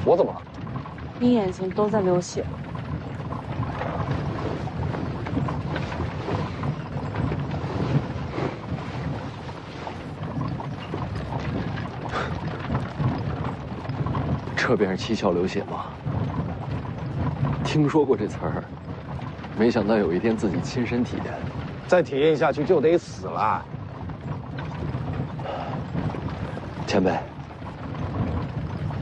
我怎么了？你眼睛都在流血。这便是七窍流血吗？听说过这词儿，没想到有一天自己亲身体验。再体验下去就得死了。前辈，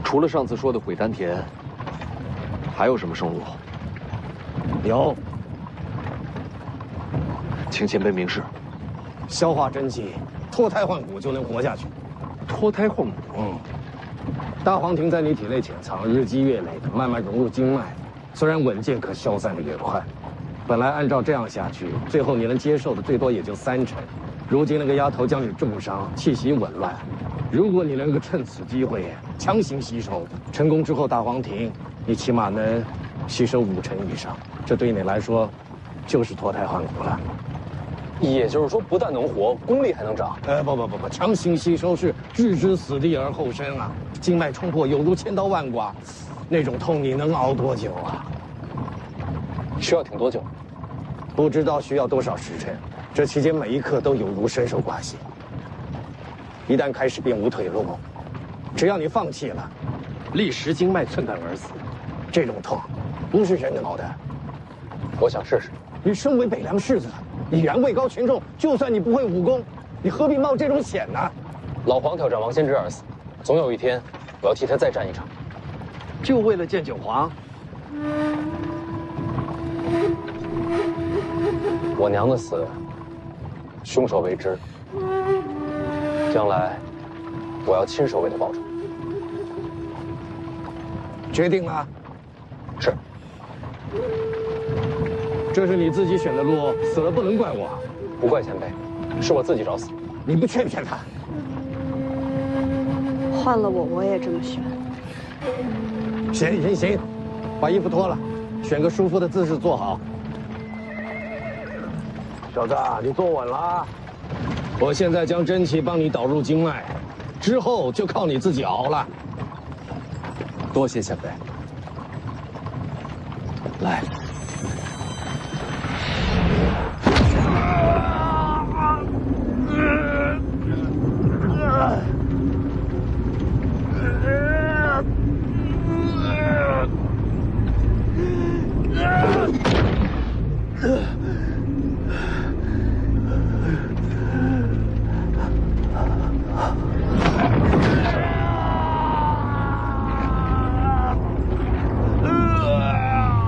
除了上次说的毁丹田，还有什么生路？有，请前辈明示。消化真气，脱胎换骨就能活下去。脱胎换骨。大黄庭在你体内潜藏，日积月累的慢慢融入经脉，虽然稳健，可消散的越快。本来按照这样下去，最后你能接受的最多也就30%。如今那个丫头将你重伤，气息紊乱。如果你能够趁此机会强行吸收，成功之后，大黄庭你起码能吸收50%以上，这对你来说就是脱胎换骨了。也就是说，不但能活，功力还能长。不，强行吸收是置之死地而后生啊！经脉冲破，有如千刀万剐，那种痛你能熬多久啊？需要挺多久？不知道需要多少时辰，这期间每一刻都有如伸手刮血。一旦开始便无退路，只要你放弃了，立时经脉寸断而死。这种痛，不是人能熬的。我想试试。你身为北凉世子，已然位高权重，就算你不会武功，你何必冒这种险呢？老黄挑战王仙芝而死，总有一天，我要替他再战一场，就为了见九皇。我娘的死，凶手未知。将来，我要亲手为他报仇。决定了。是。这是你自己选的路，死了不能怪我。不怪前辈，是我自己找死。你不劝劝他？换了我也这么选。行，把衣服脱了，选个舒服的姿势坐好。小子，你坐稳了啊！我现在将真气帮你导入经脉，之后就靠你自己熬了。多谢前辈。来。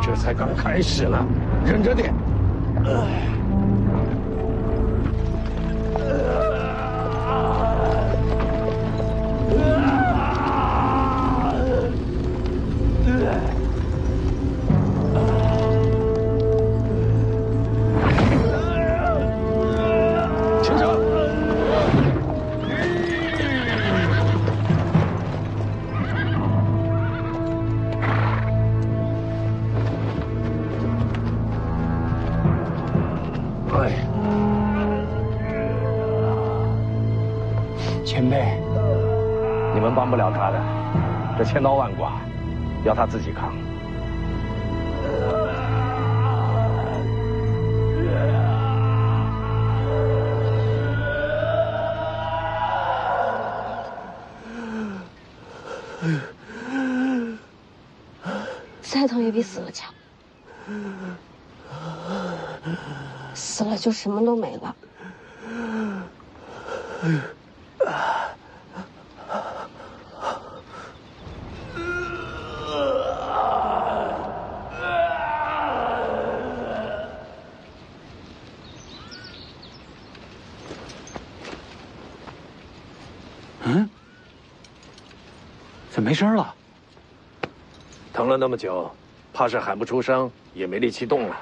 这才刚开始呢，忍着点。前辈，你们帮不了他的，这千刀万剐，要他自己扛。再疼也比死了强。死了就什么都没了。怎么没声了？疼了那么久，怕是喊不出声，也没力气动了。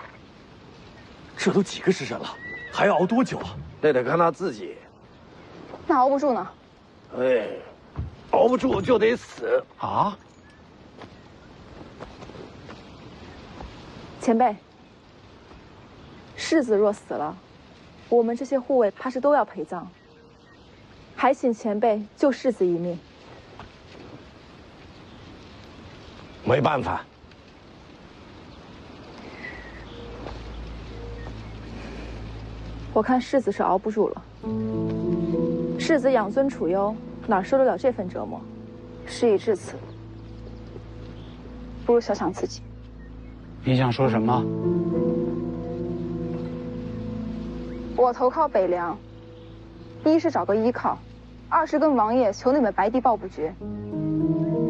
这都几个时辰了，还要熬多久啊？那得看他自己。那熬不住呢？哎，熬不住就得死啊！前辈，世子若死了，我们这些护卫怕是都要陪葬，还请前辈救世子一命。没办法。我看世子是熬不住了。世子养尊处优，哪受得了这份折磨？事已至此，不如想想自己。你想说什么？我投靠北凉，一是找个依靠，二是跟王爷求你们白帝抱不绝。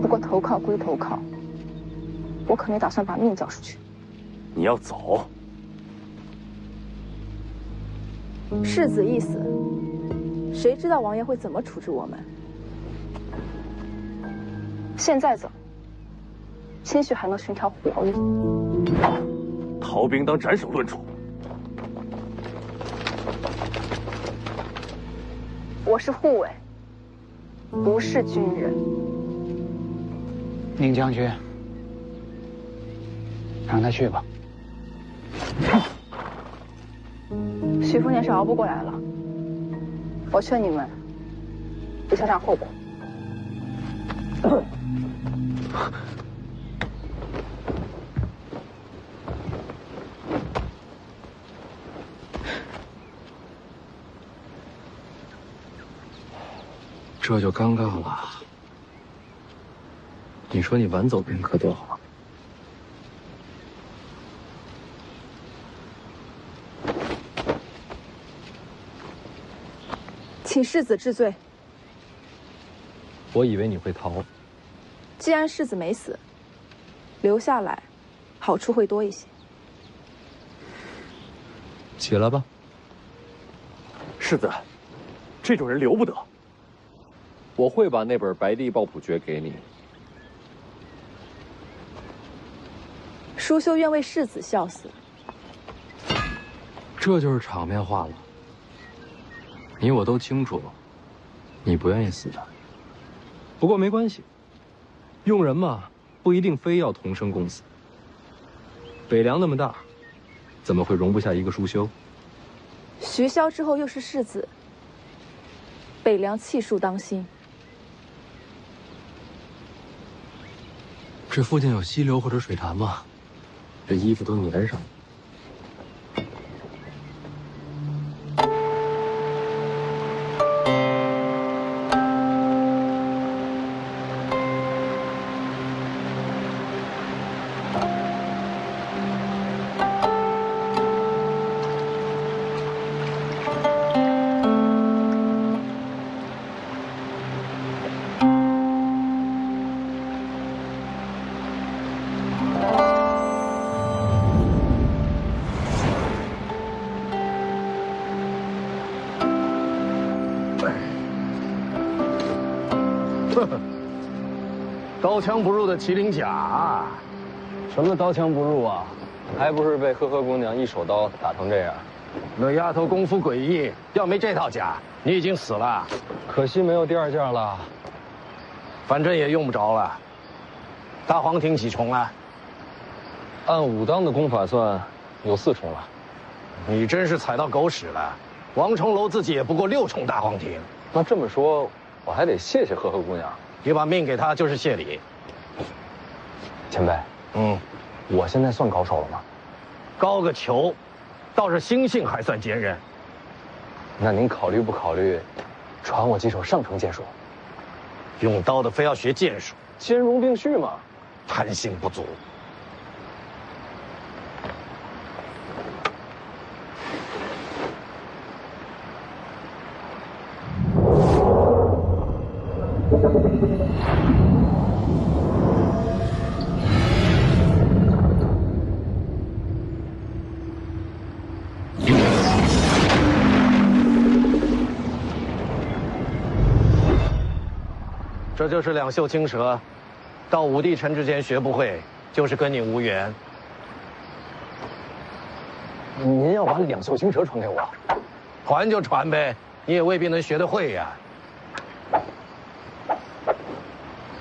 不过投靠归投靠，我可没打算把命交出去。你要走？世子一死，谁知道王爷会怎么处置我们？现在走，兴许还能寻条活路。逃兵当斩首论处。我是护卫，不是军人。宁将军，让他去吧。许福年是熬不过来了，我劝你们别想想后果。这就尴尬了。你说你晚走片刻多好。请世子治罪。我以为你会逃。既然世子没死，留下来，好处会多一些。起来吧。世子，这种人留不得。我会把那本《白帝抱朴诀》给你。舒修愿为世子效死。这就是场面话了。你我都清楚，你不愿意死的。不过没关系，用人嘛，不一定非要同生共死。北凉那么大，怎么会容不下一个舒修？徐骁之后又是世子，北凉气数当心。这附近有溪流或者水潭吗？这衣服都粘上了。刀枪不入的麒麟甲，什么刀枪不入啊？还不是被呵呵姑娘一手刀打成这样？那丫头功夫诡异，要没这套甲，你已经死了。可惜没有第二件了。反正也用不着了。大黄庭几重了？按武当的功法算，有4重了。你真是踩到狗屎了。王重楼自己也不过6重大黄庭。那这么说，我还得谢谢呵呵姑娘。你把命给他就是谢礼。前辈，我现在算高手了吗？高个球，倒是心性还算坚韧。那您考虑不考虑，传我几手上乘剑术？用刀的非要学剑术，兼容并蓄嘛。贪心不足。这就是两袖青蛇，到武帝城之前学不会，就是跟你无缘。您要把两袖青蛇传给我？传就传呗，你也未必能学得会呀。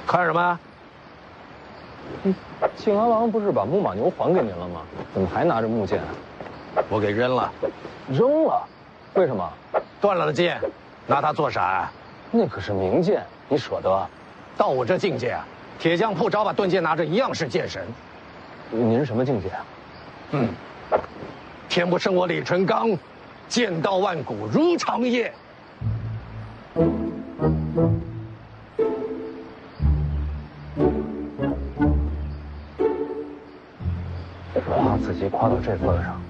看什么？庆安王不是把木马牛还给您了吗？怎么还拿着木剑？我给扔了。扔了？为什么？断了的剑，拿它做啥？那可是名剑，你舍得？到我这境界啊，铁匠铺找把盾剑拿着一样是剑神。您什么境界啊？天不生我李淳刚，剑刀万古如长夜。夸自己夸到这份上，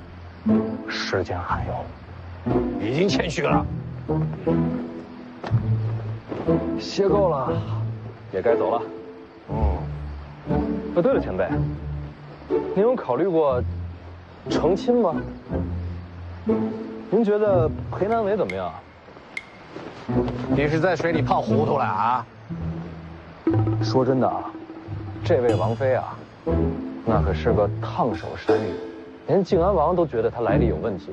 时间还有，已经谦虚了。歇够了，也该走了。对了，前辈，您有考虑过成亲吗？您觉得裴南伟怎么样？你是在水里泡糊涂了啊？说真的啊，这位王妃啊，那可是个烫手山芋，连靖安王都觉得她来历有问题。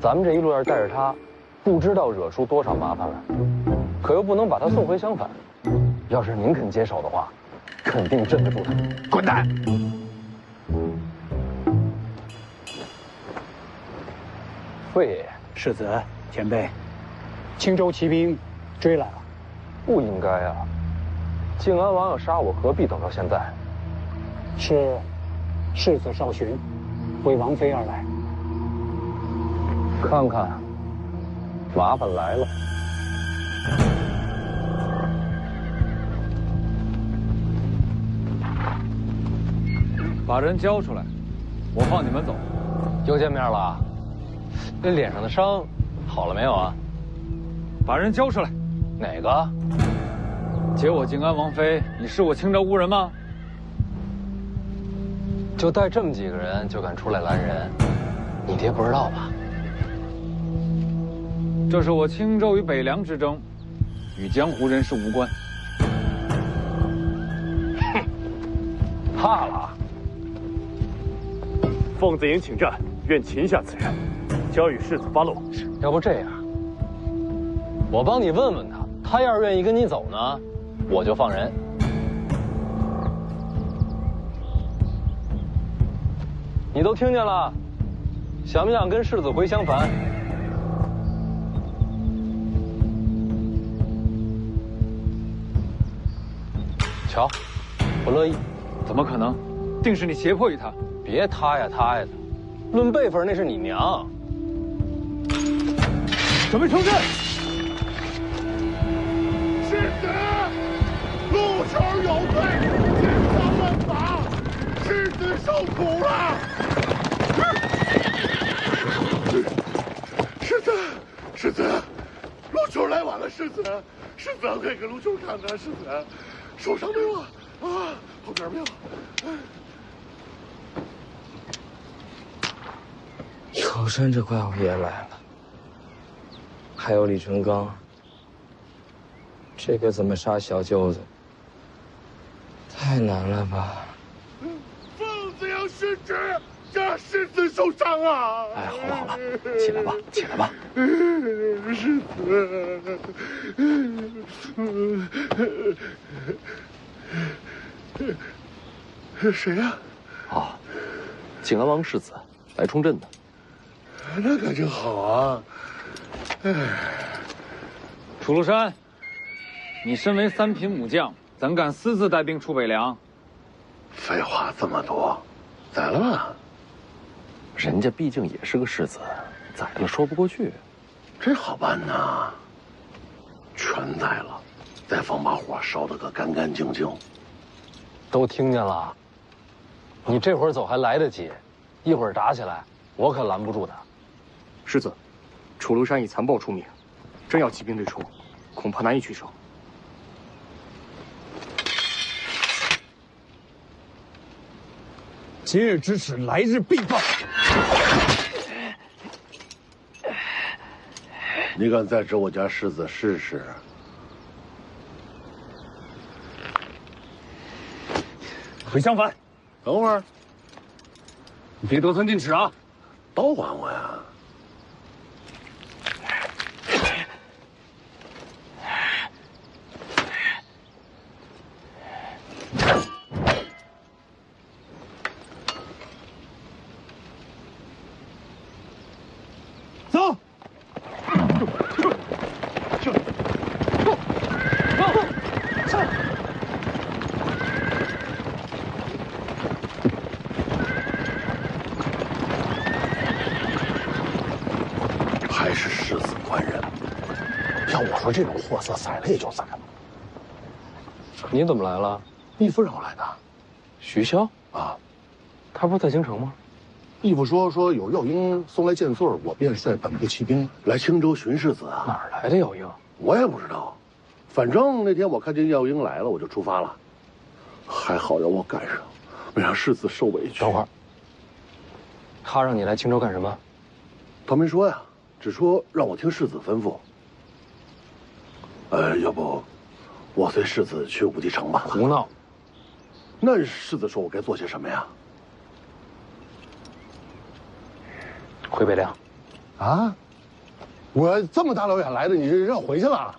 咱们这一路要是带着她，不知道惹出多少麻烦来，可又不能把她送回襄樊。要是您肯接手的话，肯定镇得住她。滚蛋！魏爷爷，世子，前辈，青州骑兵追来了。不应该啊！靖安王要杀我，何必等到现在？是世子少询，为王妃而来。看看，麻烦来了。把人交出来，我放你们走。又见面了，这脸上的伤好了没有啊？把人交出来。哪个？接我靖安王妃，你是我青州无人吗？就带这么几个人就敢出来拦人，你爹不知道吧？这是我青州与北凉之争，与江湖人士无关。怕了？凤子营请战，愿擒下此人，交与世子发落。要不这样，我帮你问问他，他要是愿意跟你走呢，我就放人。你都听见了，想不想跟世子回襄樊？瞧，不乐意。怎么可能？定是你胁迫于他。别他呀他呀的，论辈分那是你娘。准备冲阵！世子，路球有罪，千刀万法，世子受苦了。世子，世子，路球来晚了，世子，世子，快给路球看看，世子，受伤没有啊？啊，好点没有？秋山这怪物也来了，还有李淳刚，这个怎么杀小舅子？太难了吧？凤子营失职，这世子受伤啊！哎，好了好了，起来吧，起来吧。世子，谁呀？啊，靖安王世子来冲阵的。那可真好啊！楚禄山，你身为三品武将，怎敢私自带兵出北凉？废话这么多，宰了吧？人家毕竟也是个世子，宰了说不过去。这好办呐，全宰了，再放把火烧得个干干净净。都听见了，你这会儿走还来得及，一会儿打起来，我可拦不住他。世子，楚庐山以残暴出名，真要骑兵对冲，恐怕难以取胜。今日之耻，来日必报。你敢再指我家世子试试？回襄樊。等会儿，你别得寸进尺啊！都还我呀！走。传人。要我说，这种货色宰了也就宰了。你怎么来了？义父让我来的。徐骁啊，他不是在京城吗？义父说有药英送来见罪，我便率本部骑兵来青州巡视子啊。哪儿来的药英？我也不知道，反正那天我看见药英来了，我就出发了。还好让我赶上，没让世子受委屈。等会儿，他让你来青州干什么？他没说呀，只说让我听世子吩咐。要不，我随世子去武帝城吧。胡闹！那世子说我该做些什么呀？回北凉。啊？我这么大老远来的，你让回去了？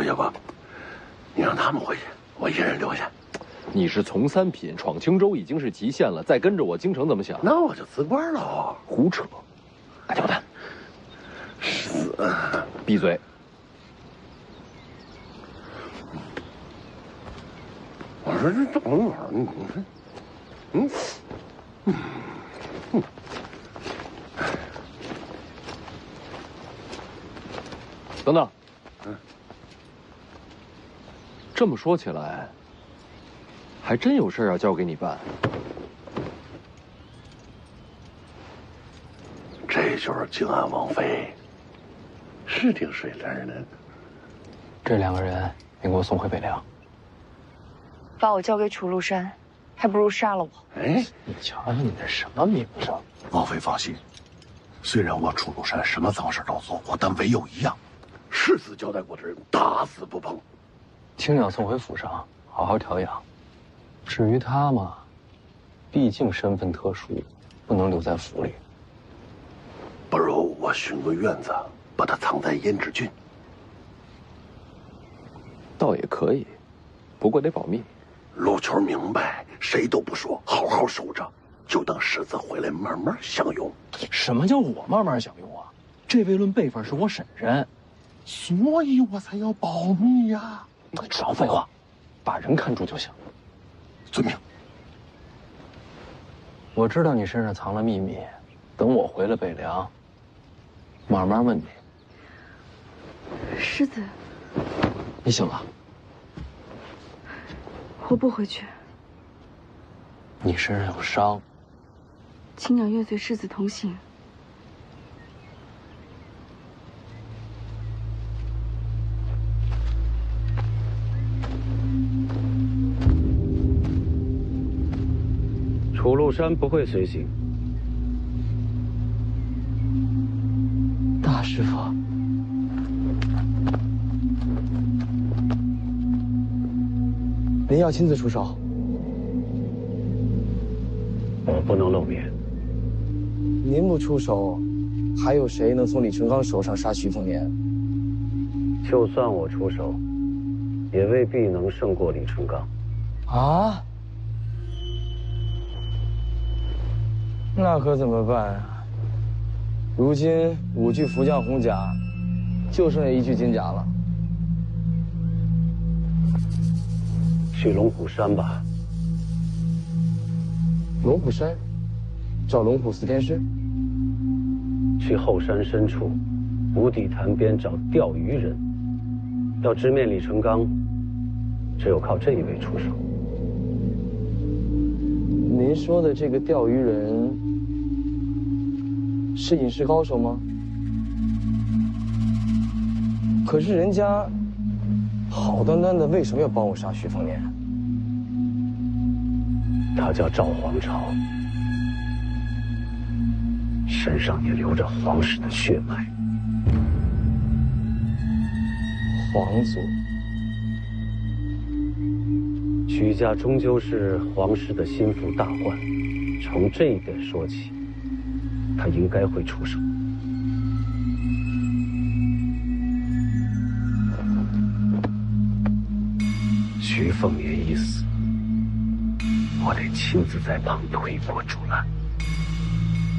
要不，你让他们回去，我一人留下。你是从三品闯青州已经是极限了，再跟着我京城怎么想？那我就辞官了。胡扯！大交代。世子，闭嘴！我说这等会儿，等等。这么说起来，还真有事要交给你办。这就是靖安王妃，是挺水灵的。这2个人，你给我送回北凉。把我交给楚禄山，还不如杀了我。哎，你瞧瞧你这什么名声！王妃放心，虽然我楚禄山什么脏事都做过，但唯有一样，世子交代过的人打死不碰。青鸟送回府上，好好调养。至于他嘛，毕竟身份特殊，不能留在府里。不如我寻个院子，把他藏在胭脂郡。倒也可以，不过得保密。陆球明白，谁都不说，好好守着，就等世子回来慢慢享用。什么叫我慢慢享用啊？这位论辈分是我婶婶，所以我才要保密呀。少废话，把人看住就行。遵命。我知道你身上藏了秘密，等我回了北凉，慢慢问你。世子，你醒了？我不回去。你身上有伤。青鸟愿随世子同行。楚禄山不会随行。大师傅，您要亲自出手？我不能露面。您不出手，还有谁能从李成钢手上杀徐凤年？就算我出手，也未必能胜过李成钢。啊？那可怎么办啊？如今5具福将红甲，就剩下1具金甲了。去龙虎山吧。龙虎山，找龙虎4天师。去后山深处，无底潭边找钓鱼人。要直面李成钢，只有靠这一位出手。您说的这个钓鱼人，是隐士高手吗？可是人家好端端的，为什么要帮我杀徐凤年？他叫赵皇朝，身上也流着皇室的血脉。皇族，徐家终究是皇室的心腹大患，从这一点说起，他应该会出手。徐凤年一死，我得亲自在旁推波助澜，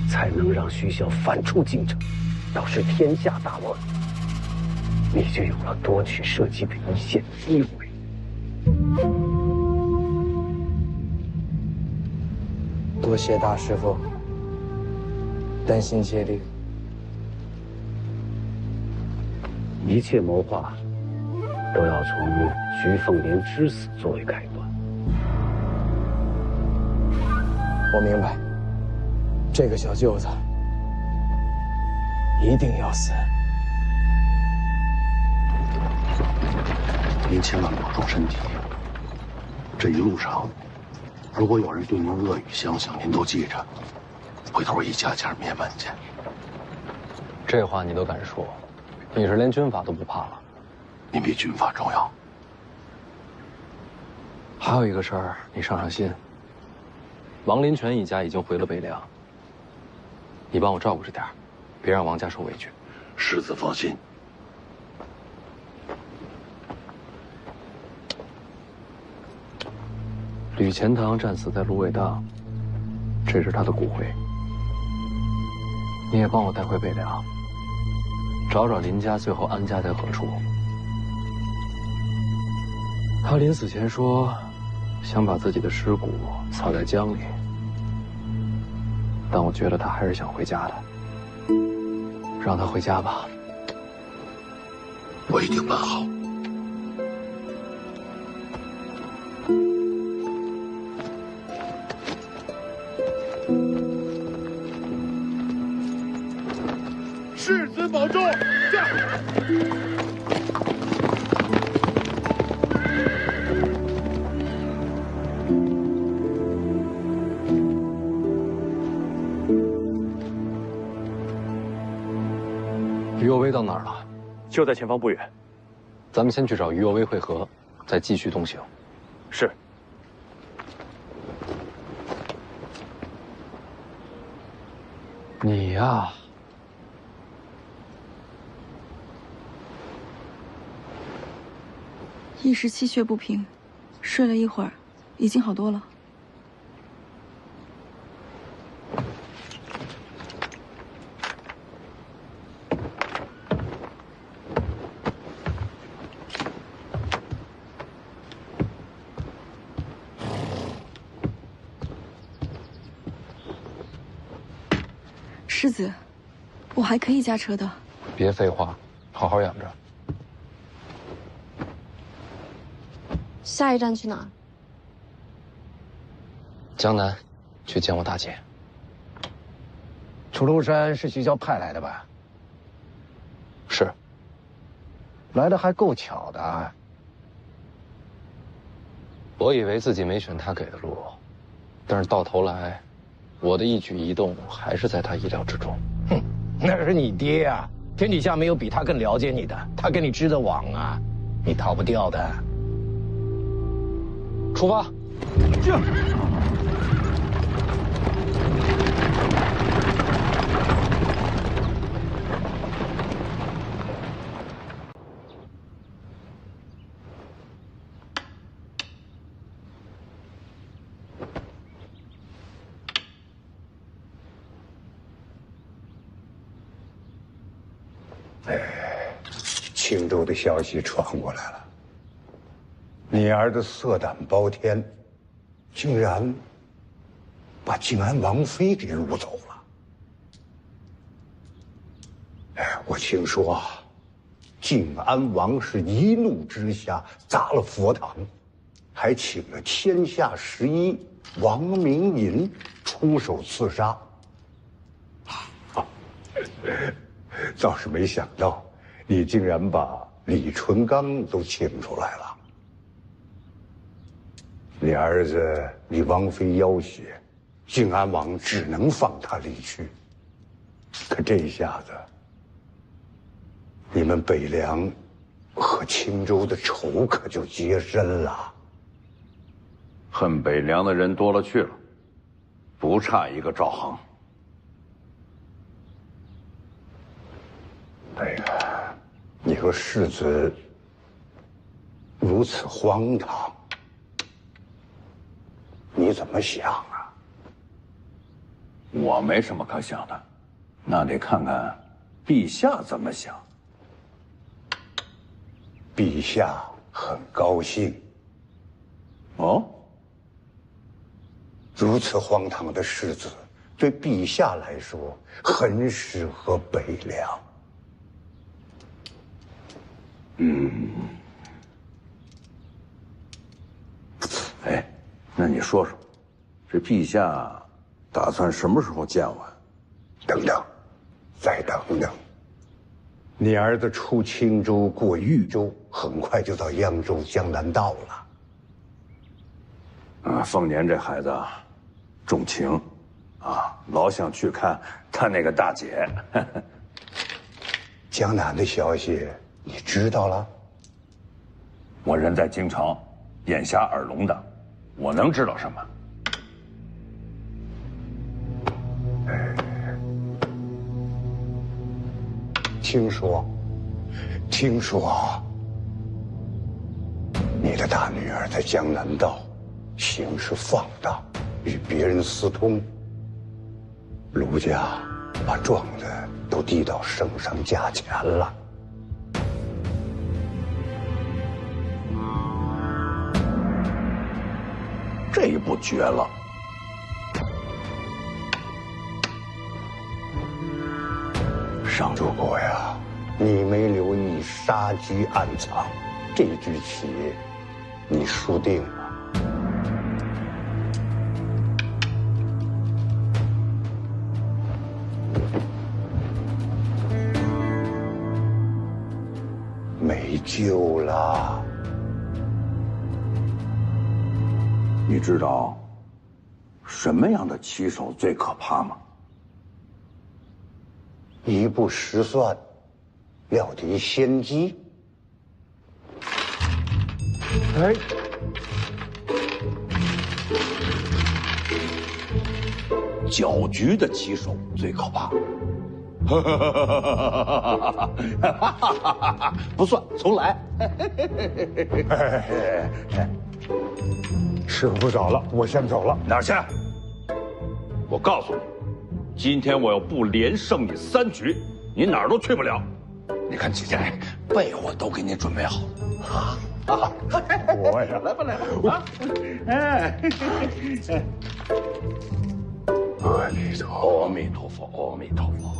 才能让徐骁反出京城。要是天下大乱，你就有了夺取社稷的一线机会。多谢大师傅。担心接力。一切谋划都要从徐凤年之死作为开端。我明白，这个小舅子一定要死。您千万保重身体。这一路上，如果有人对您恶语相向，您都记着，回头一家家灭门去。这话你都敢说，你是连军法都不怕了？您比军法重要。还有一个事儿，你上上心。王林泉一家已经回了北凉，你帮我照顾着点儿，别让王家受委屈。世子放心。吕钱塘战死在芦苇荡，这是他的骨灰。你也帮我带回北凉，找找林家最后安家在何处。他临死前说，想把自己的尸骨撒在江里，但我觉得他还是想回家的。让他回家吧。我一定办好。世子保重，驾！于右威到哪儿了？就在前方不远。咱们先去找于右威会合，再继续东行。是。你呀，一时气血不平，睡了一会儿，已经好多了。世子，我还可以驾车的。别废话，好好养着。下一站去哪儿？江南，去见我大姐。楚留山是徐骁派来的吧？是。来的还够巧的啊。我以为自己没选他给的路，但是到头来，我的一举一动还是在他意料之中。哼，那是你爹啊！天底下没有比他更了解你的，他跟你织的网啊，你逃不掉的。出发！这。青州的消息传过来了，你儿子色胆包天，竟然把靖安王妃给掳走了。我听说啊，靖安王是一怒之下砸了佛堂，还请了天下11王明银出手刺杀。倒是没想到，你竟然把李淳刚都请出来了。你儿子李王妃要挟，靖安王只能放他离去。可这一下子，你们北凉和青州的仇可就结深了。恨北凉的人多了去了，不差一个赵恒。哎呀，你和世子如此荒唐，你怎么想啊？我没什么可想的，那得看看陛下怎么想。陛下很高兴。哦，如此荒唐的世子，对陛下来说很适合北凉。哎，那你说说，这陛下打算什么时候见我？等等，再等等。你儿子出青州过豫州，很快就到扬州江南道了。凤年这孩子重情，老想去看他那个大姐。江南的消息你知道了？我人在京城，眼瞎耳聋的，我能知道什么？听说，你的大女儿在江南道行事放荡，与别人私通。卢家把状子都递到圣上驾前了。这一步绝了！如果呀，你没留意杀机暗藏，这局棋你输定了。没救了。你知道什么样的棋手最可怕吗？一步失算，料敌先机。哎，搅局的棋手最可怕。不算，重来。师傅不早了，我先走了。哪儿去？我告诉你，今天我要不连胜你3局，你哪儿都去不了。你看姐姐，被我都给你准备好了。我呀，来吧来吧，哎，阿弥陀佛，阿弥陀佛，阿弥陀佛。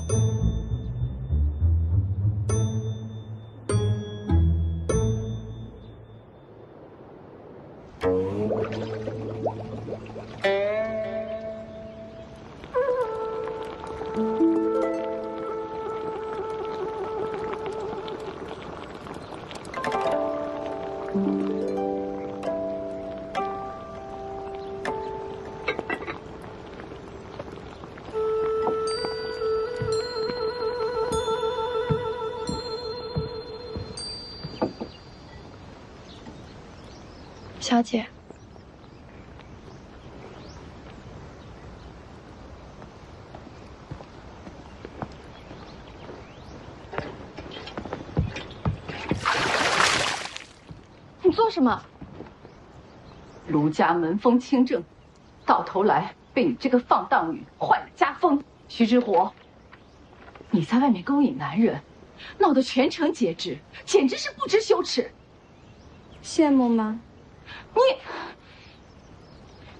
小姐，你做什么？卢家门风清正，到头来被你这个放荡女坏了家风。徐之火，你在外面勾引男人，闹得全城皆知，简直是不知羞耻。羡慕吗？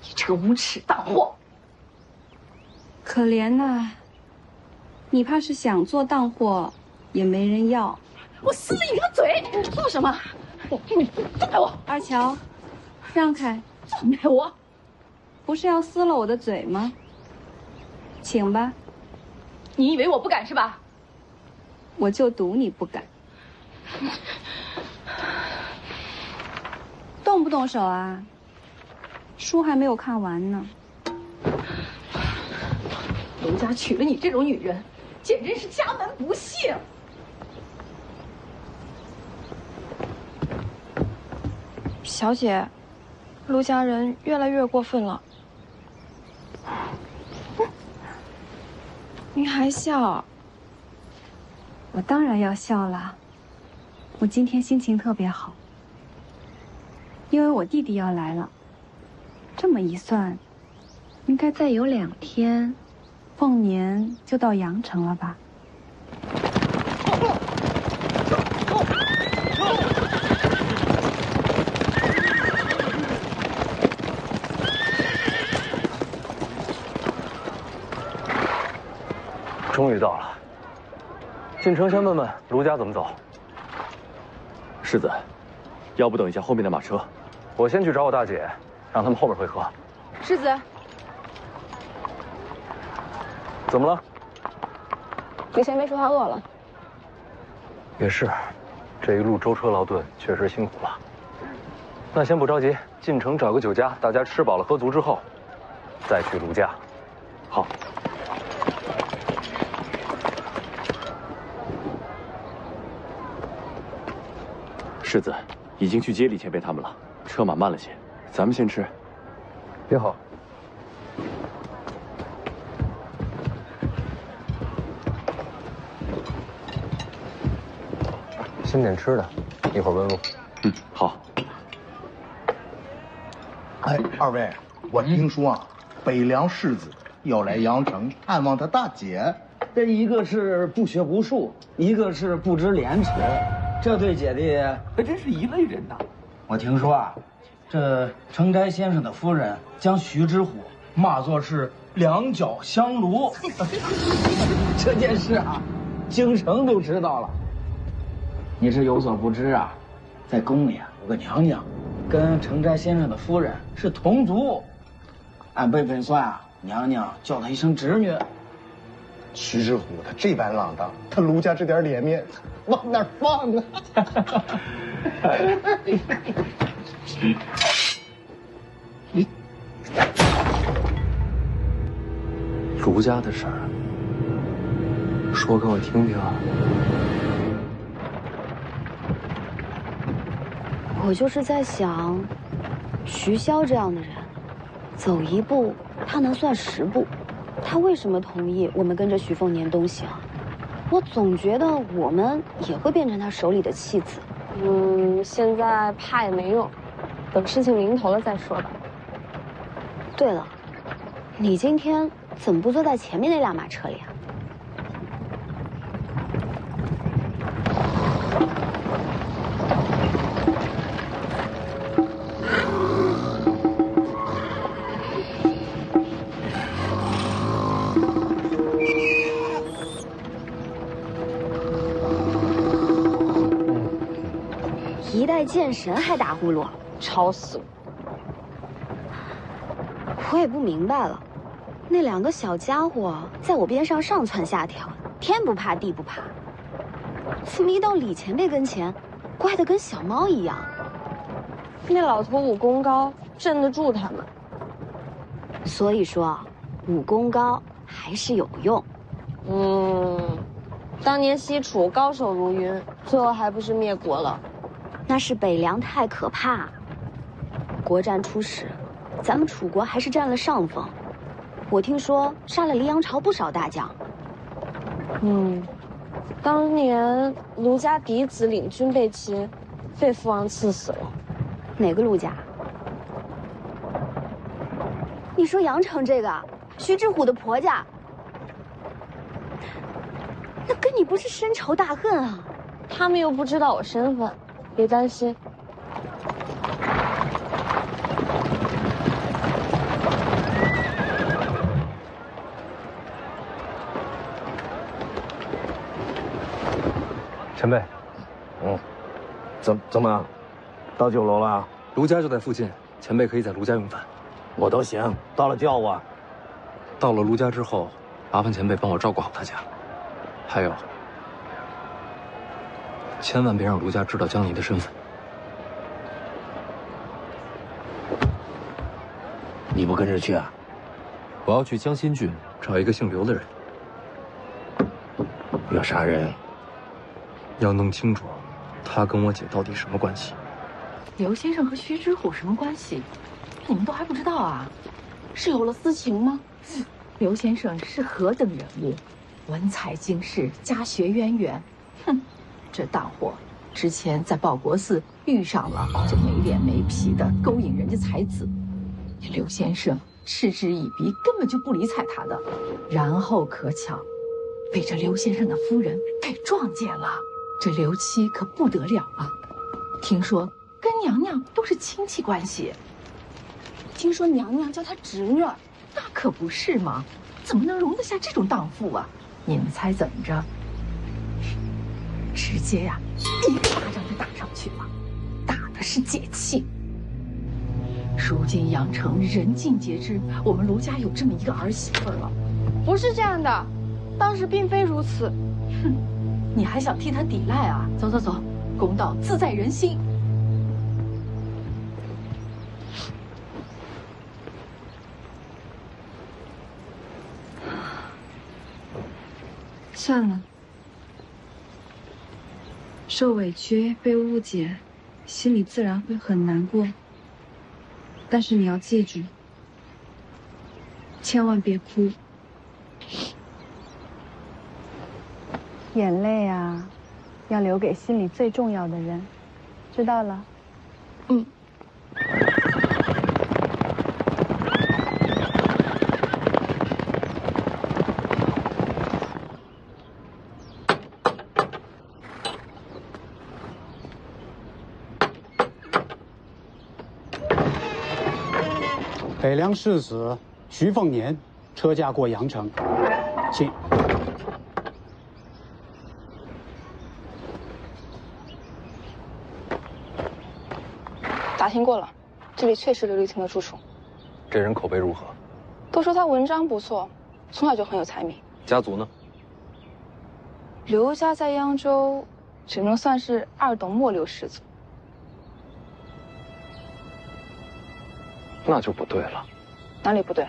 你这个无耻荡货！可怜呐，你怕是想做荡货，也没人要。我撕了你个嘴！做什么？你放开我！二乔，让开！放开我！不是要撕了我的嘴吗？请吧。你以为我不敢是吧？我就赌你不敢。动不动手啊？书还没有看完呢。卢家娶了你这种女人，简直是家门不幸。小姐，卢家人越来越过分了。你还笑？我当然要笑了。我今天心情特别好，因为我弟弟要来了。这么一算，应该再有2天，凤年就到阳城了吧？终于到了。进城先问问卢家怎么走。世子，要不等一下后面的马车，我先去找我大姐，让他们后面会合。世子，怎么了？李贤妹说她饿了。也是，这一路舟车劳顿，确实辛苦了。那先不着急，进城找个酒家，大家吃饱了喝足之后，再去卢家。好。世子，已经去接李前辈他们了，车马慢了些，咱们先吃。也好。先点吃的，一会儿问路。嗯，好。哎，二位，我听说啊，北凉世子要来阳城探望他大姐。这一个是不学无术，一个是不知廉耻，这对姐弟还真是一类人呐。我听说啊，这程斋先生的夫人将徐之虎骂作是两脚香炉，这件事啊，京城都知道了。你是有所不知啊，在宫里啊有个娘娘，跟程斋先生的夫人是同族，按辈分算啊，娘娘叫她一声侄女。徐之虎他这般浪荡，他卢家这点脸面往哪儿放啊？卢家的事儿，说给我听听。我就是在想，徐骁这样的人，走一步他能算10步。他为什么同意我们跟着徐凤年东行？我总觉得我们也会变成他手里的弃子。现在怕也没用，等事情临头了再说吧。对了，你今天怎么不坐在前面那辆马车里啊？一代剑神还打呼噜，吵死了！我也不明白了，那2个小家伙在我边上上蹿下跳，天不怕地不怕，怎么一到李前辈跟前，乖得跟小猫一样？那老头武功高，镇得住他们。所以说，武功高还是有用。当年西楚高手如云，最后还不是灭国了？那是北凉太可怕。国战初时，咱们楚国还是占了上风。我听说杀了黎阳朝不少大将。当年卢家嫡子领军被擒，被父王赐死了。哪个卢家？你说阳城这个徐之虎的婆家，那跟你不是深仇大恨啊？他们又不知道我身份。别担心，前辈。怎么，到酒楼了？卢家就在附近，前辈可以在卢家用饭。我都行，到了叫我。到了卢家之后，麻烦前辈帮我照顾好他家。还有，千万别让卢家知道江离的身份。你不跟着去啊？我要去江心郡找一个姓刘的人。要杀人？要弄清楚，他跟我姐到底什么关系？刘先生和徐之虎什么关系？你们都还不知道啊？是有了私情吗？刘先生是何等人物，文采经世，家学渊源。哼，这大伙之前在报国寺遇上了这没脸没皮的勾引人家才子，刘先生嗤之以鼻，根本就不理睬他的。然后可巧，被这刘先生的夫人给撞见了。这刘妻可不得了啊！听说跟娘娘都是亲戚关系。听说娘娘叫她侄女儿，那可不是嘛，怎么能容得下这种荡妇啊？你们猜怎么着？直接呀，一个巴掌就打上去了，打的是解气。如今阳城人尽皆知，我们卢家有这么一个儿媳妇了。不是这样的，当时并非如此。哼，你还想替他抵赖啊？走走走，公道自在人心。算了，受委屈、被误解，心里自然会很难过。但是你要记住，千万别哭。眼泪啊，要留给心里最重要的人，知道了？嗯。北凉世子徐凤年车驾过阳城，请。打听过了，这里确实刘丽婷的住处。这人口碑如何？都说他文章不错，从小就很有才名。家族呢？刘家在扬州，只能算是二等末流氏族。那就不对了。哪里不对？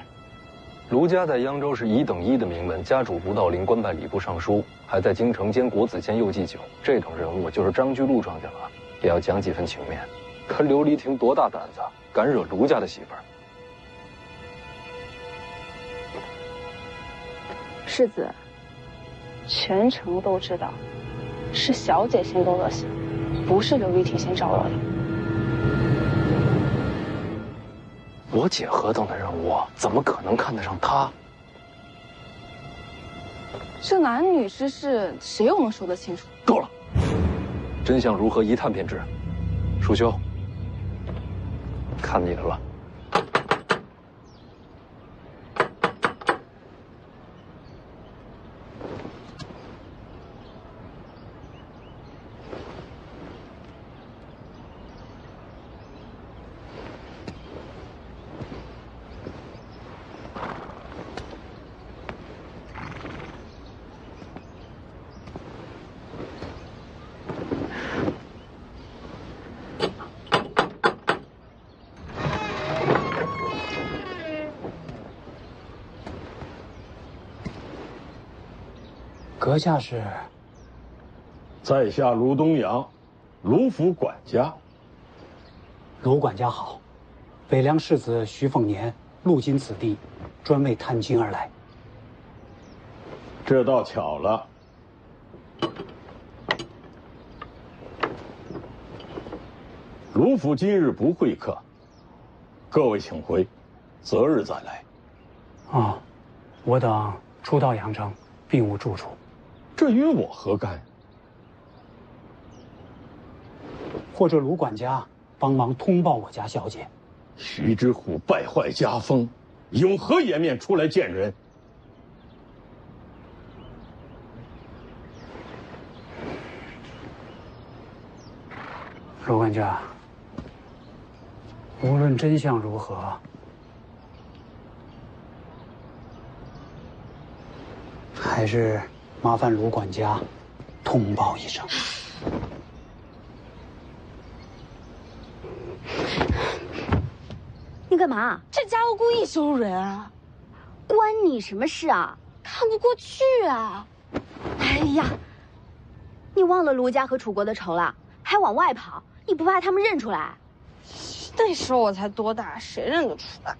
卢家在扬州是1等1的名门，家主吴道林官拜礼部尚书，还在京城兼国子监右祭酒。这等人物，就是张居禄庄家了，也要讲几分情面。可刘丽婷多大胆子，敢惹卢家的媳妇儿？世子，全城都知道，是小姐先动恶行，不是刘丽婷先招惹的。我姐何等的人物，怎么可能看得上她？这男女之事，谁又能说得清楚？够了，真相如何，一探便知。舒修，看你的了。阁下是？在下卢东阳，卢府管家。卢管家好，北凉世子徐凤年路经此地，专为探亲而来。这倒巧了。卢府今日不会客，各位请回，择日再来。啊，我等初到阳城，并无住处。这与我何干？或者卢管家帮忙通报我家小姐。徐之虎败坏家风，有何颜面出来见人？卢管家，无论真相如何，还是麻烦卢管家通报一声。你干嘛？这家伙故意羞辱人啊！关你什么事啊？看不过去啊！哎呀，你忘了卢家和楚国的仇了，还往外跑，你不怕他们认出来？那时候我才多大，谁认得出来？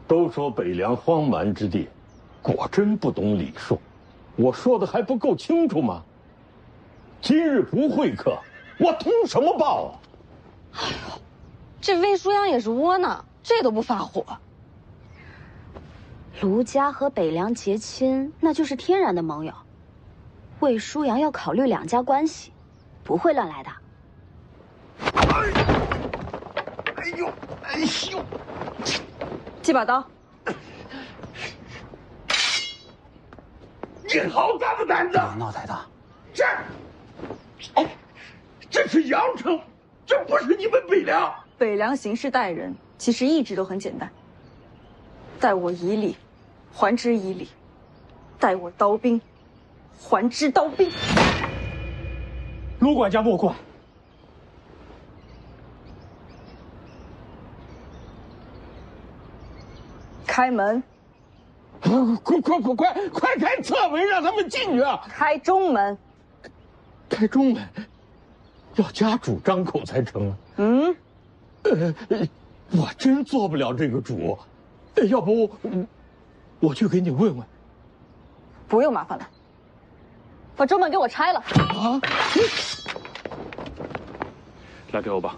都说北凉荒蛮之地，果真不懂礼数。我说的还不够清楚吗？今日不会客，我通什么报啊？哎呦，这魏舒阳也是窝囊，这都不发火。卢家和北凉结亲，那就是天然的盟友。魏舒阳要考虑两家关系，不会乱来的。哎呦，哎呦！这把刀。你好大的胆子！别闹太大。这是阳城，这不是你们北凉。北凉行事待人，其实一直都很简单。待我以礼，还之以礼；待我刀兵，还之刀兵。卢管家莫怪。开门！快开侧门，让他们进去！开中门！开中门，要家主张口才成啊。我真做不了这个主，要不我去给你问问。不用麻烦了，把中门给我拆了。啊！来给我吧。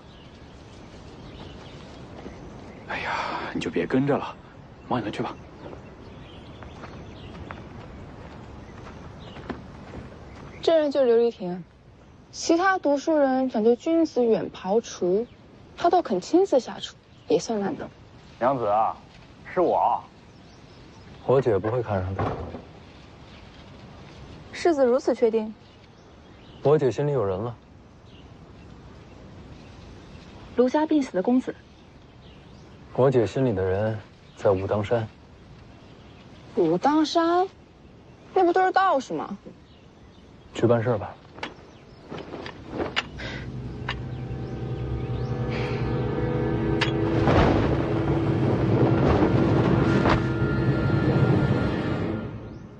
哎呀，你就别跟着了，忙你的去吧。这人就琉璃亭，其他读书人讲究君子远庖厨，他都肯亲自下厨，也算难得。娘子啊，是我。我姐不会看上他。世子如此确定？我姐心里有人了。卢家病死的公子。我姐心里的人在武当山。武当山，那不都是道士吗？去办事吧。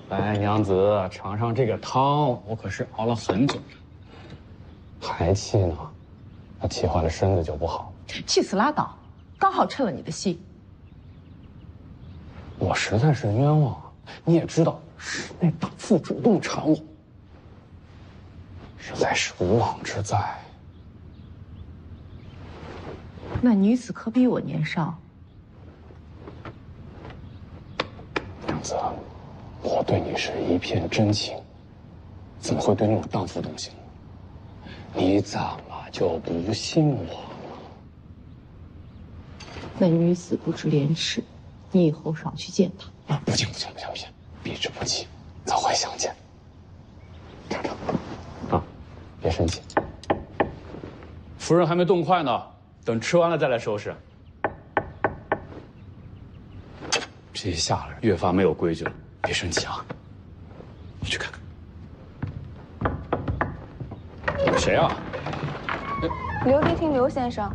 来，娘子，尝尝这个汤，我可是熬了很久了。还气呢？那气坏了身子就不好。气死拉倒，刚好趁了你的戏。我实在是冤枉啊！你也知道，是那大妇主动缠我，实在是无妄之灾。那女子可比我年少。娘子，我对你是一片真情，怎么会对那种荡妇动心？你怎么就不信我了？那女子不知廉耻，你以后少去见她。不行，避之不及，早会相见。尝尝啊，别生气。夫人还没动筷呢，等吃完了再来收拾。这一下来越发没有规矩了，别生气啊。你去看看。谁啊？琉璃亭刘先生。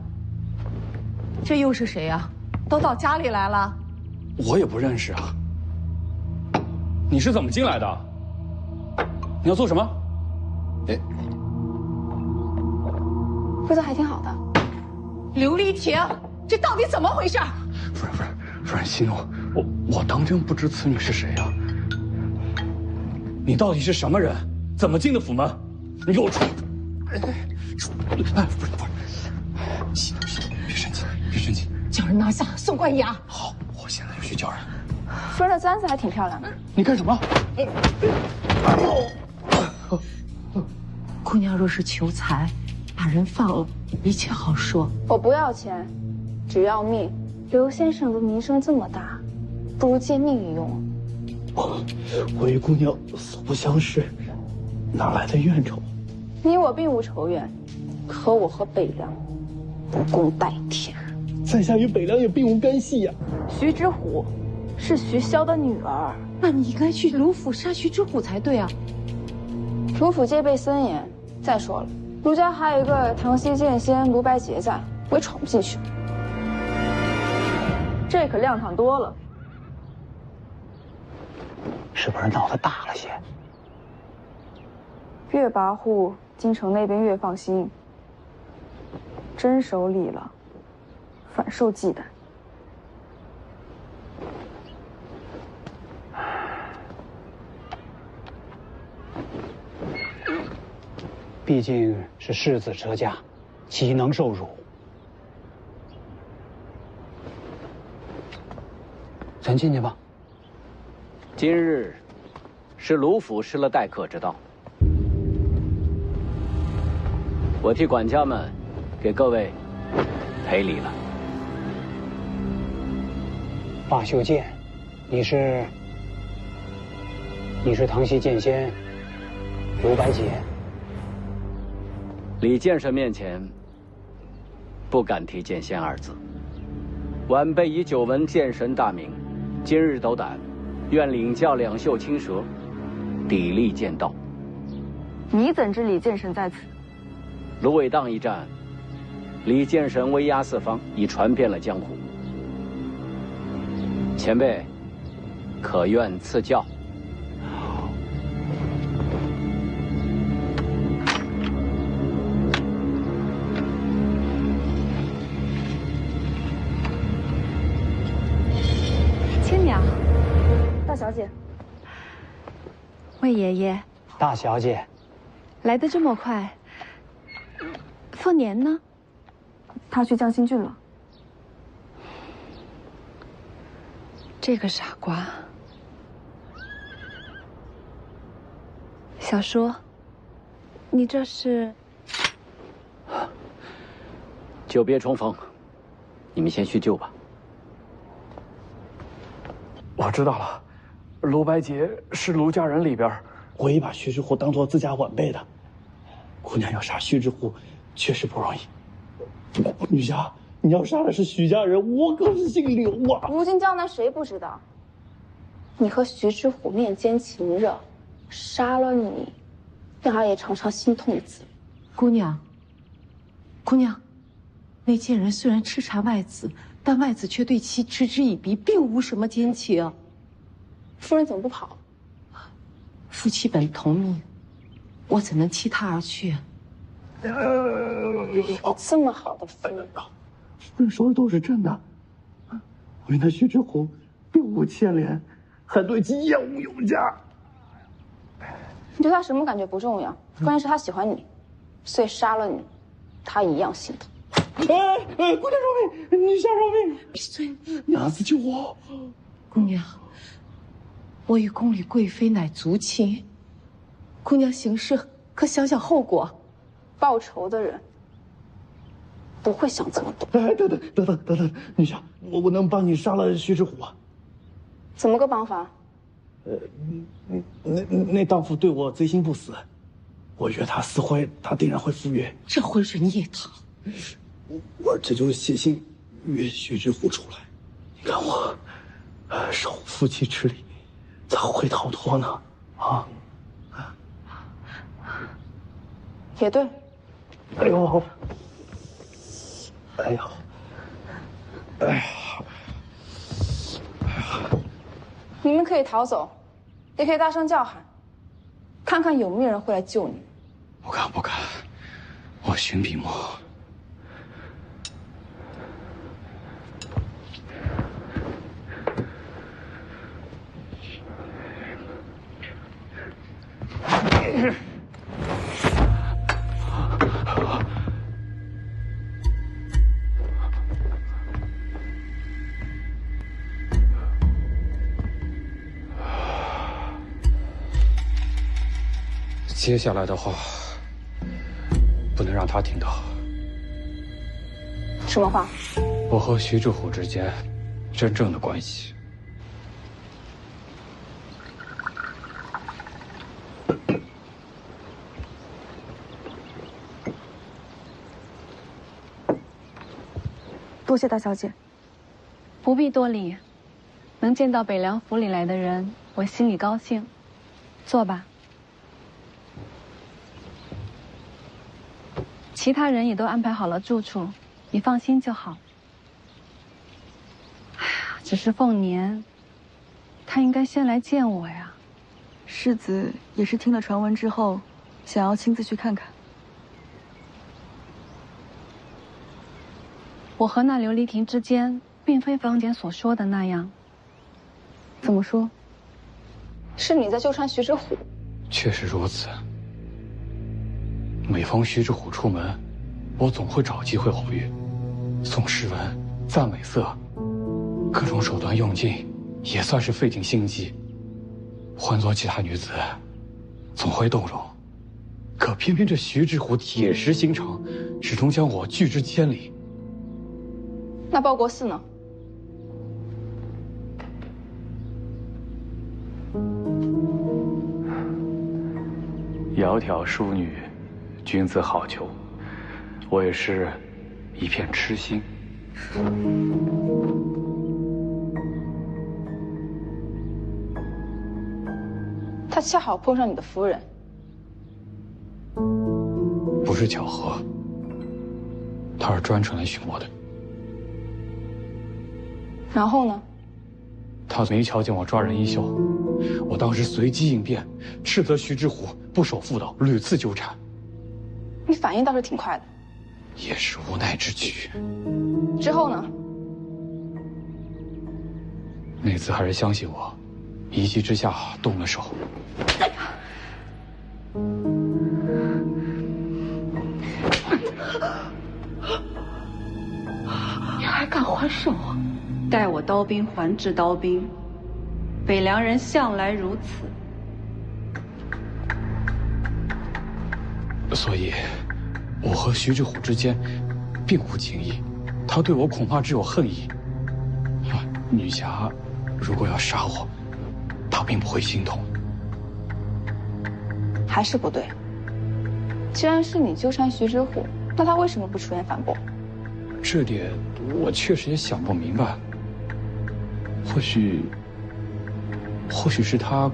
这又是谁呀？都到家里来了。我也不认识啊。你是怎么进来的？你要做什么？哎，味道还挺好的。琉璃亭，这到底怎么回事？夫人息怒，我当真不知此女是谁啊。你到底是什么人？怎么进的府门？你给我出！哎，不是，息怒，别生气，叫人拿下，送官衙。好，我现在就去叫人。夫人的簪子还挺漂亮的。你干什么？姑娘若是求财，把人放了，一切好说。我不要钱，只要命。刘先生的名声这么大，不如借命一用。我与姑娘素不相识，哪来的怨仇？你我并无仇怨，可我和北凉不共戴天。在下与北凉也并无干系呀。徐之虎是徐骁的女儿，那你应该去卢府杀徐之虎才对啊。卢府戒备森严，再说了，卢家还有一个唐西剑仙卢白洁在，我也闯不进去。这可亮堂多了。是不是闹得大了些？越跋扈，京城那边越放心。真守礼了，反受忌惮。毕竟是世子哲家，岂能受辱？咱进去吧。今日是卢府失了待客之道，我替管家们给各位赔礼了。罢休剑，你是？你是唐溪剑仙卢白洁。李剑神面前，不敢提剑仙二字。晚辈已久闻剑神大名，今日斗胆，愿领教两袖青蛇，砥砺剑道。你怎知李剑神在此？芦苇荡一战，李剑神威压四方，已传遍了江湖。前辈，可愿赐教？青鸟，大小姐，魏爷爷，大小姐，来得这么快。凤年呢？他去江心郡了。这个傻瓜。小叔，你这是？久别重逢，你们先叙旧吧。我知道了，卢白洁是卢家人里边唯一把徐志虎当做自家晚辈的。姑娘要杀徐志虎，确实不容易。女侠，你要杀的是徐家人，我可是姓刘啊！如今江南谁不知道？你和徐志虎面奸情热，杀了你，让他也尝尝心痛的滋味。姑娘，那贱人虽然痴缠外子，但外子却对其嗤之以鼻，并无什么奸情。夫人怎么不跑？夫妻本同命，我怎能弃他而去？这么好的夫人，夫人说的都是真的。我与那徐志虎并无牵连，还对其厌恶有加。你对他什么感觉不重要，关键是他喜欢你，所以杀了你，他一样心疼。姑娘饶命！女侠饶命！闭嘴！娘子救我！姑娘，我与宫里贵妃乃族亲，姑娘行事可想想后果。报仇的人不会想这么多。等，女侠，我能帮你杀了徐志虎啊？怎么个帮法？那荡妇对我贼心不死，我约他私会，他定然会赴约。这浑人叶堂，我这就写信约徐志虎出来。你看我守夫妻之礼，怎会逃脱呢？啊！也对。哎呦！你们可以逃走，也可以大声叫喊，看看有没有人会来救你。不敢，我寻笔墨。接下来的话，不能让他听到。什么话？我和徐志虎之间真正的关系。多谢大小姐。不必多礼，能见到北凉府里来的人，我心里高兴。坐吧。其他人也都安排好了住处，你放心就好。哎呀，只是凤年，他应该先来见我呀。世子也是听了传闻之后，想要亲自去看看。我和那琉璃亭之间，并非坊间所说的那样。怎么说？是你在纠缠徐志虎？确实如此。每逢徐志虎出门，我总会找机会偶遇，送诗文、赞美色，各种手段用尽，也算是费尽心机。换做其他女子，总会动容，可偏偏这徐志虎铁石心肠，始终将我拒之千里。那报国寺呢？窈窕淑女，君子好逑。我也是一片痴心。他恰好碰上你的夫人，不是巧合，他是专程来寻我的。然后呢？他没瞧见我抓人衣袖，我当时随机应变，斥责徐之虎不守妇道，屡次纠缠。你反应倒是挺快的。也是无奈之举。之后呢？那次还是相信我，一气之下动了手。你还敢还手啊？待我刀兵还治刀兵，北凉人向来如此。所以，我和徐志虎之间并无情谊，他对我恐怕只有恨意。女侠如果要杀我，他并不会心痛。还是不对。既然是你纠缠徐之虎，那他为什么不出言反驳？这点我确实也想不明白。或许是他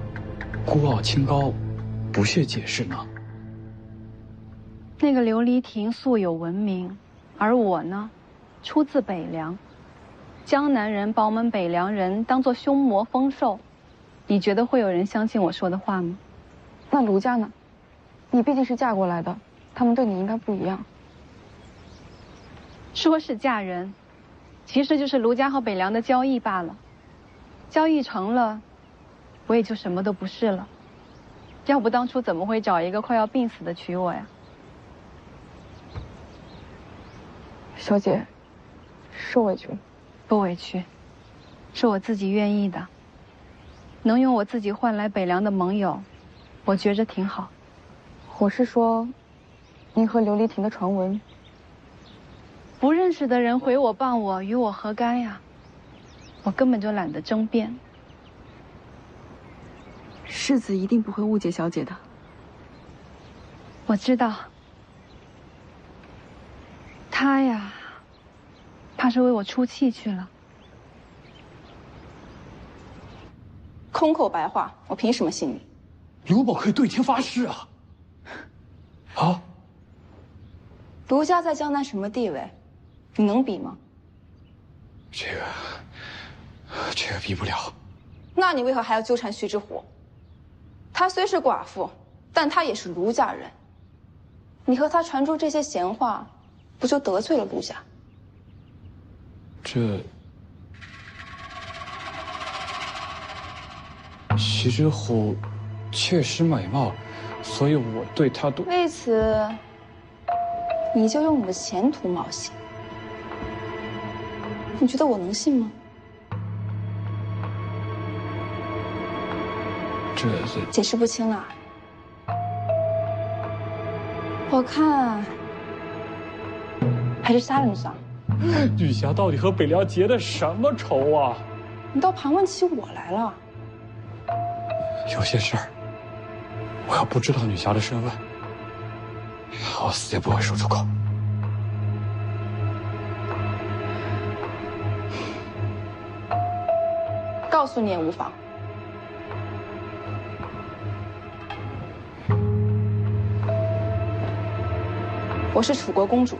孤傲清高，不屑解释呢。那个琉璃亭素有闻名，而我呢，出自北凉，江南人把我们北凉人当作凶魔疯兽，你觉得会有人相信我说的话吗？那卢家呢？你毕竟是嫁过来的，他们对你应该不一样。说是嫁人，其实就是卢家和北凉的交易罢了。交易成了，我也就什么都不是了。要不当初怎么会找一个快要病死的娶我呀？小姐，受委屈了。不委屈，是我自己愿意的。能用我自己换来北凉的盟友，我觉着挺好。我是说，您和琉璃亭的传闻。不认识的人毁我谤我，与我何干呀？我根本就懒得争辩。世子一定不会误解小姐的。我知道。他呀，怕是为我出气去了。空口白话，我凭什么信你？刘宝可以对天发誓啊！啊！卢家在江南什么地位？你能比吗？这个比不了。那你为何还要纠缠徐之虎？她虽是寡妇，但她也是卢家人。你和她传出这些闲话，不就得罪了卢家？徐之虎确实美貌，所以我对他都……为此，你就用你的前途冒险？你觉得我能信吗？解释不清了。我看还是杀了你算了。女侠到底和北凉结的什么仇啊？你倒盘问起我来了。有些事儿，我要不知道女侠的身份，我死也不会说出口。告诉你也无妨。我是楚国公主。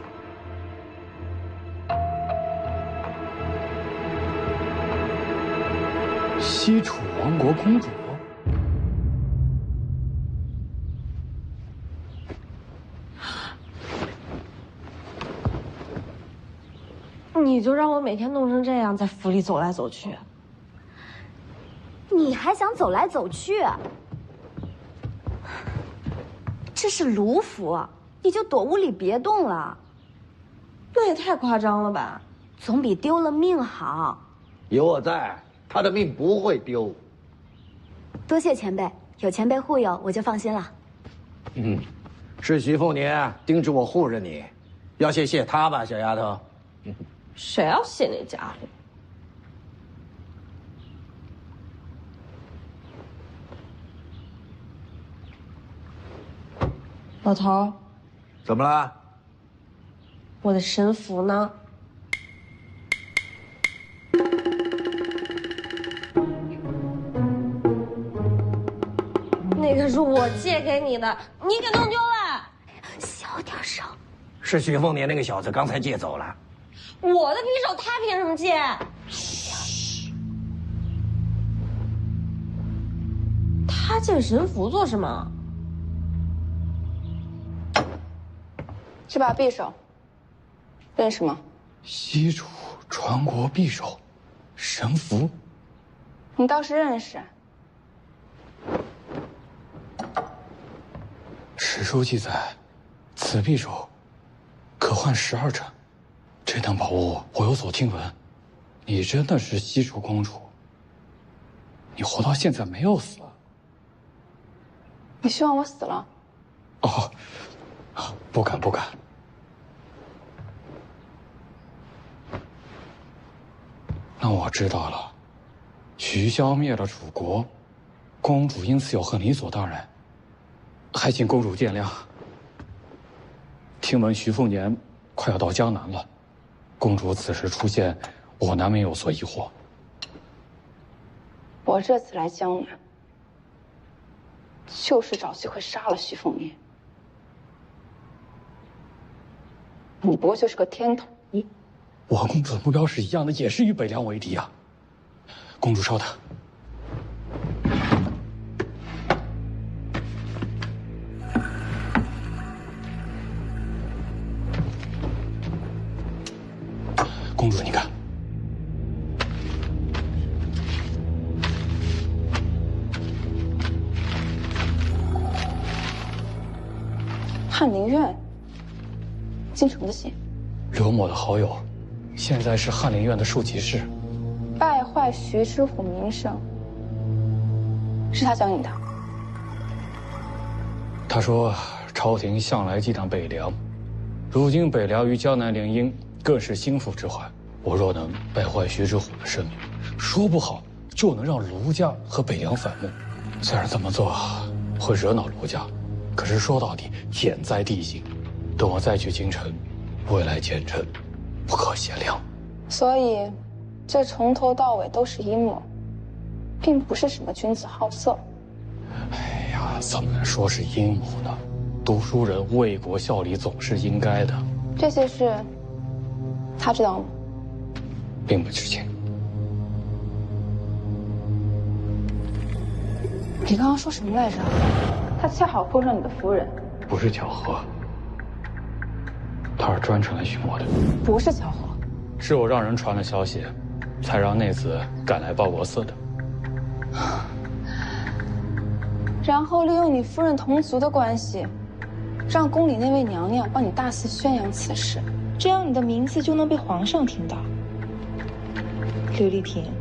西楚王国公主。你就让我每天弄成这样，在府里走来走去。你还想走来走去？这是卢府，你就躲屋里别动了。那也太夸张了吧？总比丢了命好。有我在，他的命不会丢。多谢前辈，有前辈护佑，我就放心了。是徐凤年叮嘱我护着你，要谢他吧，小丫头。谁要谢那家伙？老头，怎么了？我的神符呢？那个是我借给你的，你给弄丢了。小点声。是徐凤年那个小子刚才借走了。我的匕首，他凭什么借？他借神符做什么？这把匕首，认识吗？西楚传国匕首，神符。你倒是认识。史书记载，此匕首可换12城。这等宝物我有所听闻。你真的是西楚公主？你活到现在没有死？你希望我死了？哦，不敢不敢。那我知道了，徐骁灭了楚国，公主因此有恨理所当然，还请公主见谅。听闻徐凤年快要到江南了，公主此时出现，我难免有所疑惑。我这次来江南，就是找机会杀了徐凤年。你不过就是个天头。我和公主的目标是一样的，也是与北凉为敌啊！公主稍等。公主，你看，翰林院，京城的信。刘某的好友，现在是翰林院的庶吉士。败坏徐知府名声，是他教你的？他说，朝廷向来忌惮北凉，如今北凉与江南联姻，更是心腹之患。我若能败坏徐知府的声名，说不好就能让卢家和北凉反目。虽然这么做会惹恼卢家，可是说到底，险在地形。等我再去京城，未来前程不可限量。所以，这从头到尾都是阴谋，并不是什么君子好色。哎呀，怎么能说是阴谋呢？读书人为国效力总是应该的。这些事，他知道吗？并不知情。你刚刚说什么来着？他恰好碰上你的夫人。不是巧合，他是专程来寻我的。不是巧合，是我让人传了消息，才让内子赶来报国寺的。然后利用你夫人同族的关系，让宫里那位娘娘帮你大肆宣扬此事，这样你的名字就能被皇上听到。刘丽萍，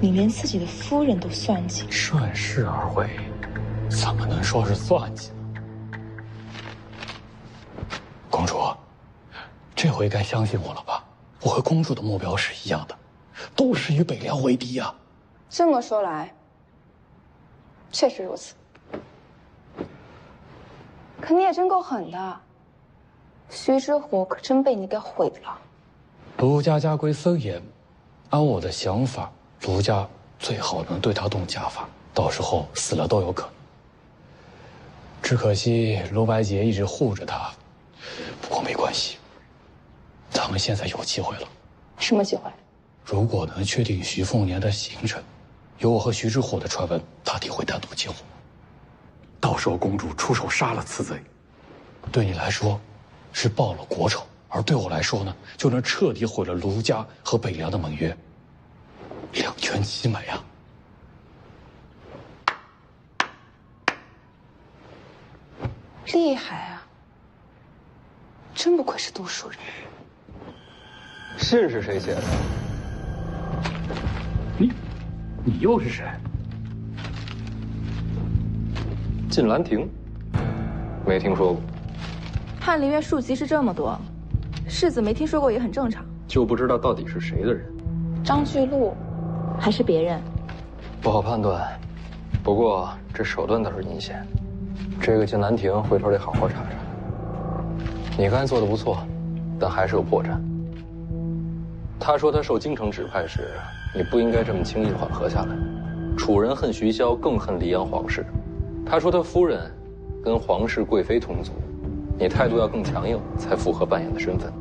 你连自己的夫人都算计。顺势而为，怎么能说是算计？公主，这回该相信我了吧？我和公主的目标是一样的，都是与北凉为敌啊。这么说来，确实如此。可你也真够狠的，徐知府可真被你给毁了。卢家家规森严，按我的想法，卢家最好能对他动家法，到时候死了都有可能。只可惜卢白洁一直护着他，不过没关系，咱们现在有机会了。什么机会？如果能确定徐凤年的行程，有我和徐知火的传闻，大抵会单独接我。到时候公主出手杀了此贼，对你来说是报了国仇，而对我来说呢，就能彻底毁了卢家和北凉的盟约，两全其美啊！厉害啊！真不愧是读书人。信是谁写的？你又是谁？晋兰亭，没听说过。翰林院庶吉士这么多，世子没听说过也很正常。就不知道到底是谁的人。张巨鹿，还是别人？不好判断，不过这手段倒是阴险。这个晋南亭回头得好好查查。你刚才做的不错，但还是有破绽。他说他受京城指派时，你不应该这么轻易缓和下来。楚人恨徐骁，更恨黎阳皇室。他说他夫人跟皇室贵妃同族，你态度要更强硬，才符合扮演的身份。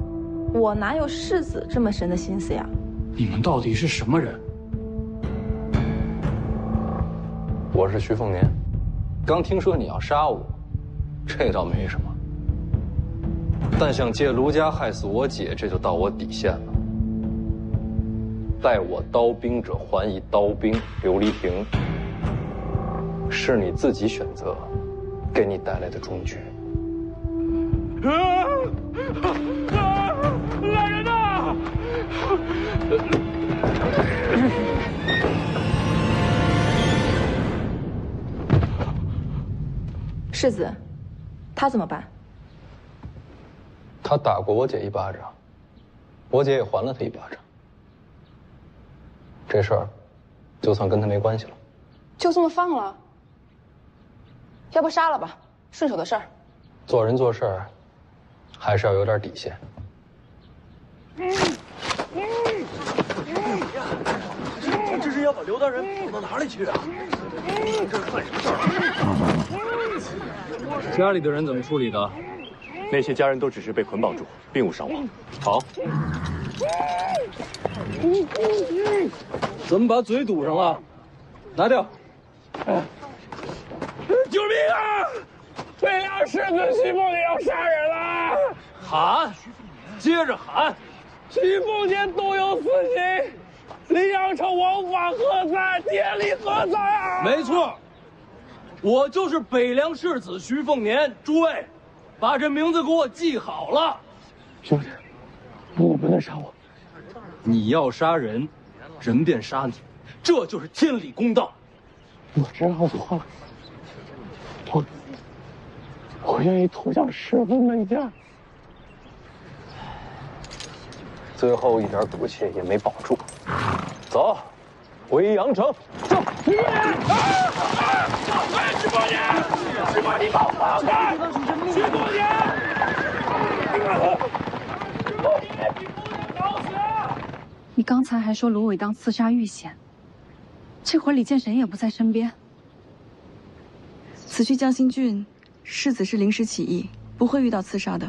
我哪有世子这么深的心思呀？你们到底是什么人？我是徐凤年，刚听说你要杀我，这倒没什么。但想借卢家害死我姐，这就到我底线了。待我刀兵者，还以刀兵。琉璃亭是你自己选择，给你带来的终局。来人呐！世子，他怎么办？他打过我姐一巴掌，我姐也还了他一巴掌。这事儿，就算跟他没关系了。就这么放了？要不杀了吧，顺手的事儿。做人做事儿，还是要有点底线。这是要把刘大人绑到哪里去啊？这是犯什么事儿？家里的人怎么处理的？那些家人都只是被捆绑住，并无伤亡。好。怎么把嘴堵上了？拿掉！救命啊！北凉世子徐凤年要杀人了！喊，接着喊！徐凤年动有私刑，黎阳城王法何在？天理何在啊？没错，我就是北凉世子徐凤年。诸位，把这名字给我记好了。兄弟，你不能杀我。你要杀人，人便杀你，这就是天理公道。我知道错了，我愿意投降师傅门下。最后一点骨气也没保住，走，回阳城。走。徐凤年！徐凤年！徐凤年，你把我放开！徐凤年！你刚才还说芦苇当刺杀遇险，这会儿李建神也不在身边。此去江心郡，世子是临时起意，不会遇到刺杀的。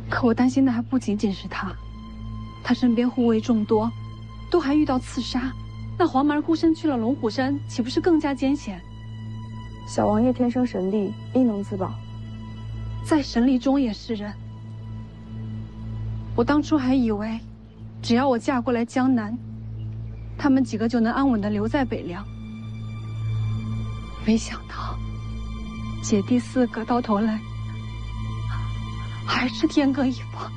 可我担心的还不仅仅是他，他身边护卫众多，都还遇到刺杀，那黄蛮孤身去了龙虎山，岂不是更加艰险？小王爷天生神力，应能自保。在神力中也是人。我当初还以为，只要我嫁过来江南，他们几个就能安稳地留在北凉。没想到，姐弟4个到头来，还是天各一方。